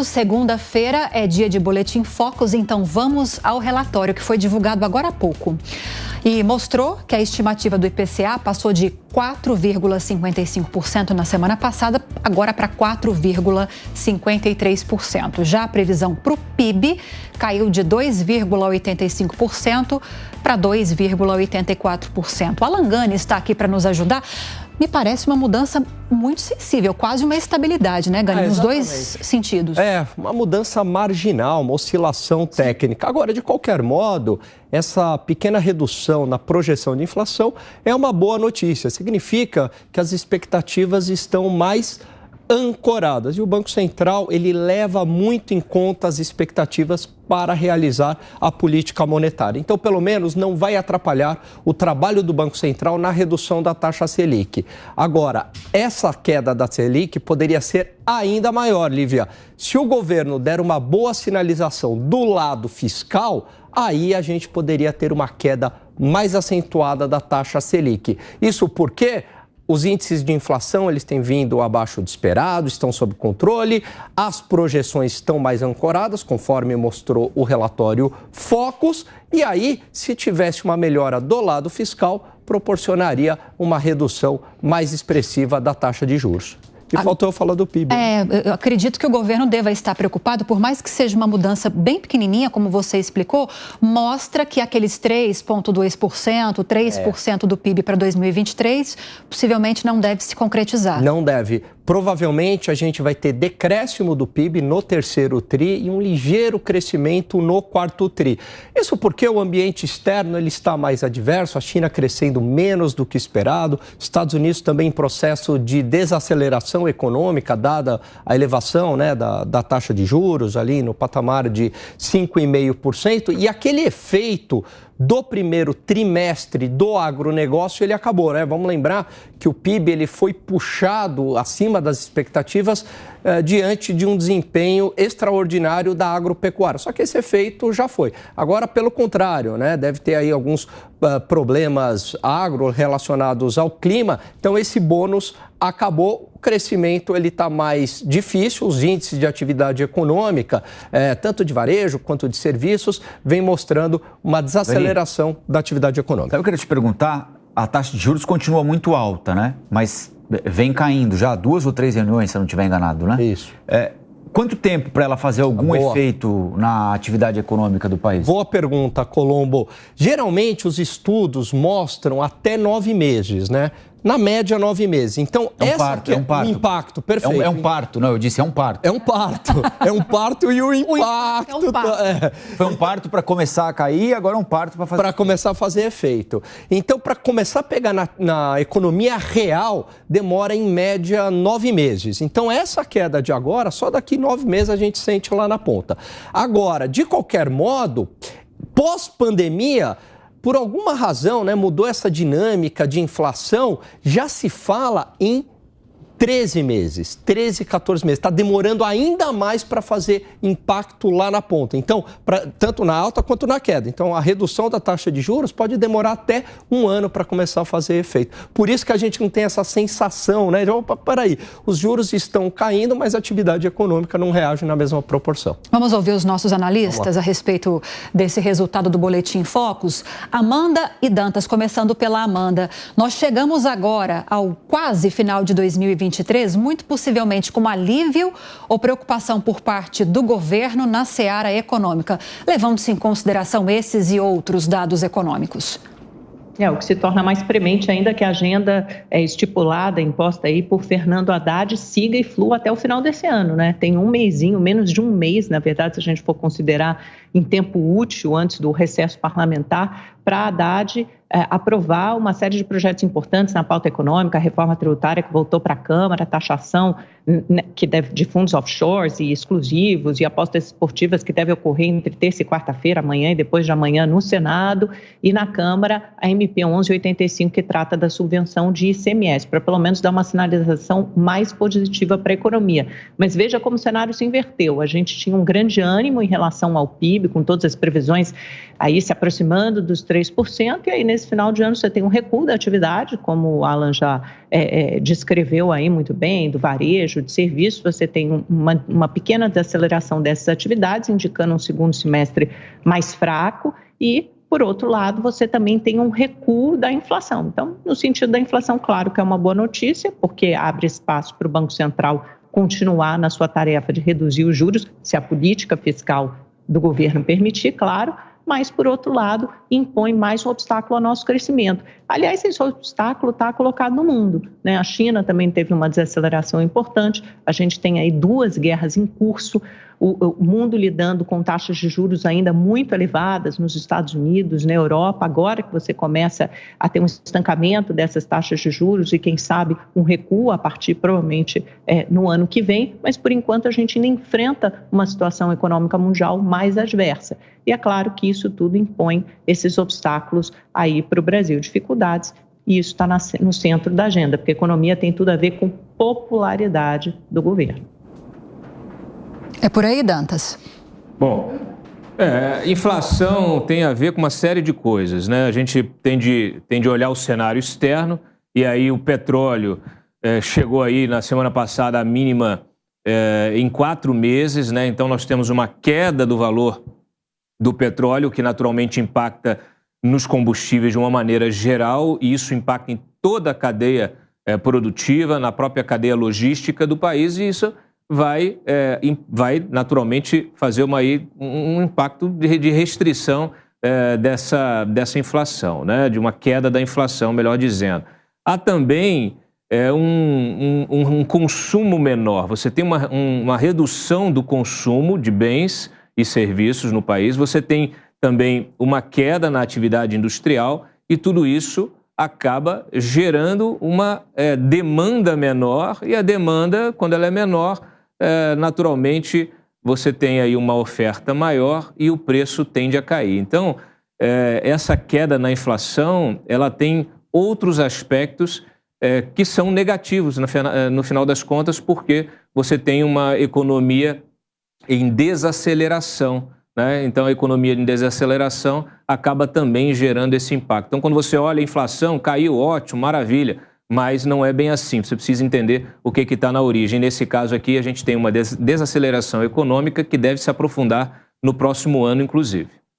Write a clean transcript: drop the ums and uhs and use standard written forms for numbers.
Segunda-feira é dia de Boletim Focus, então vamos ao relatório que foi divulgado agora há pouco. E mostrou que a estimativa do IPCA passou de 4,55% na semana passada, agora para 4,53%. Já a previsão para o PIB caiu de 2,85% para 2,84%. O Alan Gani está aqui para nos ajudar. Me parece uma mudança muito sensível, quase uma estabilidade, né, Gani? Nos dois sentidos. É, uma mudança marginal, uma oscilação técnica. Agora, de qualquer modo, essa pequena redução na projeção de inflação é uma boa notícia. Significa que as expectativas estão mais ancoradas. E o Banco Central, ele leva muito em conta as expectativas para realizar a política monetária. Então, pelo menos, não vai atrapalhar o trabalho do Banco Central na redução da taxa Selic. Agora, essa queda da Selic poderia ser ainda maior, Lívia. Se o governo der uma boa sinalização do lado fiscal, aí a gente poderia ter uma queda mais acentuada da taxa Selic. Isso porque os índices de inflação, eles têm vindo abaixo do esperado, estão sob controle, as projeções estão mais ancoradas, conforme mostrou o relatório Focus, e aí, se tivesse uma melhora do lado fiscal, proporcionaria uma redução mais expressiva da taxa de juros. E faltou eu falar do PIB. Eu acredito que o governo deva estar preocupado, por mais que seja uma mudança bem pequenininha, como você explicou, mostra que aqueles 3,2%, 3% do PIB para 2023, possivelmente não deve se concretizar. Não deve. Provavelmente a gente vai ter decréscimo do PIB no terceiro TRI e um ligeiro crescimento no quarto TRI. Isso porque o ambiente externo ele está mais adverso, a China crescendo menos do que esperado, Estados Unidos também em processo de desaceleração econômica, dada a elevação, né, da taxa de juros ali no patamar de 5,5%, e aquele efeito do primeiro trimestre do agronegócio, ele acabou, né? Vamos lembrar que o PIB ele foi puxado acima das expectativas diante de um desempenho extraordinário da agropecuária. Só que esse efeito já foi. Agora, pelo contrário, né? Deve ter aí alguns problemas agro relacionados ao clima. Então, esse bônus acabou. O crescimento ele está mais difícil, os índices de atividade econômica, tanto de varejo quanto de serviços, vem mostrando uma desaceleração da atividade econômica. Eu queria te perguntar, a taxa de juros continua muito alta, né? Mas vem caindo já 2 ou 3 reuniões, se eu não estiver enganado, né? Isso. Quanto tempo para ela fazer algum efeito na atividade econômica do país? Boa pergunta, Colombo. Geralmente os estudos mostram até 9 meses, né? Na média, 9 meses. Então, é um parto. O impacto, perfeito. É um parto, não, eu disse é um parto. É um parto. É um parto e o impacto... Foi um parto para começar a cair, agora é um parto para fazer... Para começar a fazer efeito. Então, para começar a pegar na economia real, demora em média 9 meses. Então, essa queda de agora, só daqui 9 meses a gente sente lá na ponta. Agora, de qualquer modo, pós-pandemia... Por alguma razão, né, mudou essa dinâmica de inflação, já se fala em 13 meses, 13, 14 meses. Está demorando ainda mais para fazer impacto lá na ponta. Então, tanto na alta quanto na queda. Então, a redução da taxa de juros pode demorar até 1 ano para começar a fazer efeito. Por isso que a gente não tem essa sensação, né? De, opa, peraí, os juros estão caindo, mas a atividade econômica não reage na mesma proporção. Vamos ouvir os nossos analistas a respeito desse resultado do Boletim Focus. Amanda e Dantas, começando pela Amanda. Nós chegamos agora ao quase final de 2023, muito possivelmente com alívio ou preocupação por parte do governo na seara econômica, levando-se em consideração esses e outros dados econômicos. O que se torna mais premente ainda que a agenda estipulada, imposta aí por Fernando Haddad, siga e flua até o final desse ano, né? Tem um mesinho, menos de um mês, na verdade, se a gente for considerar em tempo útil antes do recesso parlamentar, para Haddad aprovar uma série de projetos importantes na pauta econômica, a reforma tributária que voltou para a Câmara, a taxação de fundos offshores e exclusivos e apostas esportivas que deve ocorrer entre terça e quarta-feira, amanhã e depois de amanhã no Senado, e na Câmara a MP 1185 que trata da subvenção de ICMS, para pelo menos dar uma sinalização mais positiva para a economia. Mas veja como o cenário se inverteu. A gente tinha um grande ânimo em relação ao PIB, com todas as previsões aí se aproximando dos 3%, e aí nesse final de ano você tem um recuo da atividade, como o Alan já descreveu aí muito bem, do varejo varejo de serviços, você tem uma pequena desaceleração dessas atividades, indicando um segundo semestre mais fraco e, por outro lado, você também tem um recuo da inflação. Então, no sentido da inflação, claro que é uma boa notícia, porque abre espaço para o Banco Central continuar na sua tarefa de reduzir os juros, se a política fiscal do governo permitir, claro, mas, por outro lado, impõe mais um obstáculo ao nosso crescimento. Aliás, esse obstáculo está colocado no mundo, né? A China também teve uma desaceleração importante, a gente tem aí 2 guerras em curso, o mundo lidando com taxas de juros ainda muito elevadas nos Estados Unidos, na Europa, agora que você começa a ter um estancamento dessas taxas de juros e, quem sabe, um recuo a partir, provavelmente, no ano que vem, mas, por enquanto, a gente ainda enfrenta uma situação econômica mundial mais adversa. E é claro que isso tudo impõe esses obstáculos aí para o Brasil, dificuldades, e isso está no centro da agenda, porque a economia tem tudo a ver com popularidade do governo. É por aí, Dantas? Bom, inflação tem a ver com uma série de coisas, né? A gente tem de olhar o cenário externo, e aí o petróleo chegou aí na semana passada a mínima em 4 meses, né? Então nós temos uma queda do valor do petróleo, que naturalmente impacta nos combustíveis de uma maneira geral, e isso impacta em toda a cadeia produtiva, na própria cadeia logística do país, e isso vai naturalmente fazer um impacto de restrição dessa inflação, né? De uma queda da inflação, melhor dizendo. Há também um consumo menor, você tem uma redução do consumo de bens e serviços no país, você tem também uma queda na atividade industrial, e tudo isso acaba gerando uma demanda menor, e a demanda, quando ela é menor, naturalmente você tem aí uma oferta maior e o preço tende a cair. Então, essa queda na inflação, ela tem outros aspectos que são negativos no final das contas, porque você tem uma economia em desaceleração, né? Então, a economia em desaceleração acaba também gerando esse impacto. Então, quando você olha a inflação, caiu, ótimo, maravilha, mas não é bem assim. Você precisa entender o que está na origem. Nesse caso aqui, a gente tem uma desaceleração econômica que deve se aprofundar no próximo ano, inclusive.